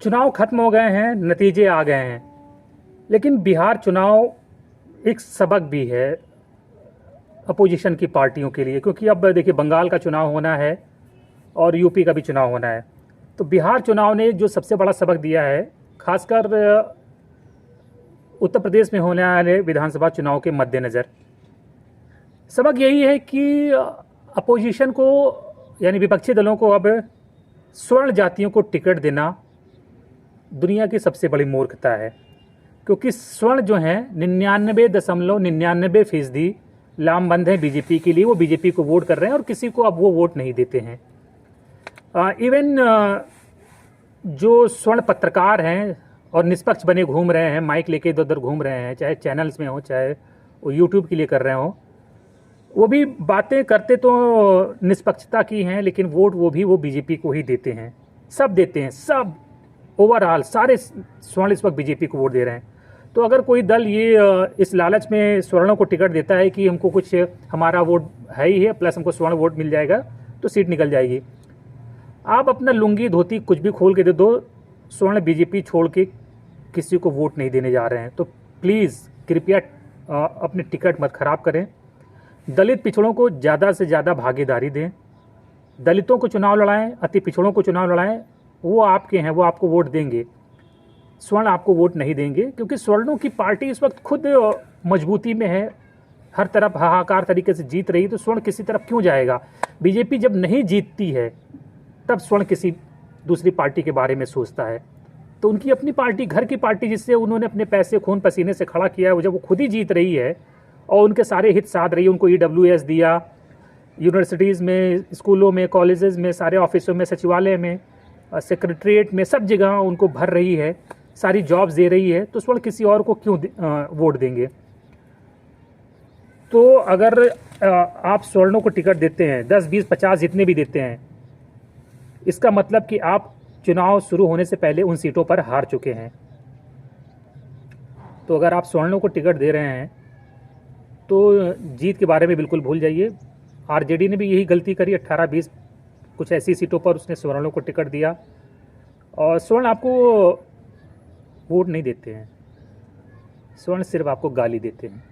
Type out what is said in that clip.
चुनाव खत्म हो गए हैं, नतीजे आ गए हैं, लेकिन बिहार चुनाव एक सबक भी है अपोजिशन की पार्टियों के लिए, क्योंकि अब देखिए बंगाल का चुनाव होना है और यूपी का भी चुनाव होना है। तो बिहार चुनाव ने जो सबसे बड़ा सबक दिया है, खासकर उत्तर प्रदेश में होने वाले विधानसभा चुनाव के मद्देनज़र, सबक यही है कि अपोजिशन को यानी विपक्षी दलों को अब स्वर्ण जातियों को टिकट देना दुनिया की सबसे बड़ी मूर्खता है, क्योंकि स्वर्ण जो हैं 99.99% लामबंद हैं बीजेपी के लिए। वो बीजेपी को वोट कर रहे हैं और किसी को अब वो वोट नहीं देते हैं। इवन जो स्वर्ण पत्रकार हैं और निष्पक्ष बने घूम रहे हैं, माइक लेके इधर उधर घूम रहे हैं, चाहे चैनल्स में हो चाहे वो यूट्यूब के लिए कर रहे हो, वो भी बातें करते तो निष्पक्षता की हैं, लेकिन वोट वो बीजेपी को ही देते हैं। सब देते हैं, सब ओवरऑल सारे स्वर्ण इस वक्त बीजेपी को वोट दे रहे हैं। तो अगर कोई दल ये इस लालच में स्वर्णों को टिकट देता है कि हमको कुछ हमारा वोट है ही है प्लस हमको स्वर्ण वोट मिल जाएगा तो सीट निकल जाएगी, आप अपना लुंगी धोती कुछ भी खोल के दे दो, स्वर्ण बीजेपी छोड़ के किसी को वोट नहीं देने जा रहे हैं। तो प्लीज़ कृपया अपने टिकट मत खराब करें। दलित पिछड़ों को ज़्यादा से ज़्यादा भागीदारी दें, दलितों को चुनाव लड़ाएं, अति पिछड़ों को चुनाव लड़ाएं, वो आपके हैं, वो आपको वोट देंगे। स्वर्ण आपको वोट नहीं देंगे, क्योंकि स्वर्णों की पार्टी इस वक्त खुद मजबूती में है, हर तरफ हाहाकार तरीके से जीत रही, तो स्वर्ण किसी तरफ क्यों जाएगा। बीजेपी जब नहीं जीतती है तब स्वर्ण किसी दूसरी पार्टी के बारे में सोचता है। तो उनकी अपनी पार्टी, घर की पार्टी, जिससे उन्होंने अपने पैसे खून पसीने से खड़ा किया है, जब वो खुद ही जीत रही है और उनके सारे हित साध रही है, उनको EWS दिया, यूनिवर्सिटीज़ में, स्कूलों में, कॉलेजेस में, सारे ऑफिसों में, सचिवालय में, सेक्रेटरीट में, सब जगह उनको भर रही है, सारी जॉब्स दे रही है, तो स्वर्ण किसी और को क्यों वोट देंगे। तो अगर आप स्वर्णों को टिकट देते हैं, 10, 20, 50 जितने भी देते हैं, इसका मतलब कि आप चुनाव शुरू होने से पहले उन सीटों पर हार चुके हैं। तो अगर आप स्वर्णों को टिकट दे रहे हैं तो जीत के बारे में बिल्कुल भूल जाइए। RJD ने भी यही गलती करी, 18-20 कुछ ऐसी सीटों पर उसने स्वर्णों को टिकट दिया, और स्वर्ण आपको वोट नहीं देते हैं, स्वर्ण सिर्फ आपको गाली देते हैं।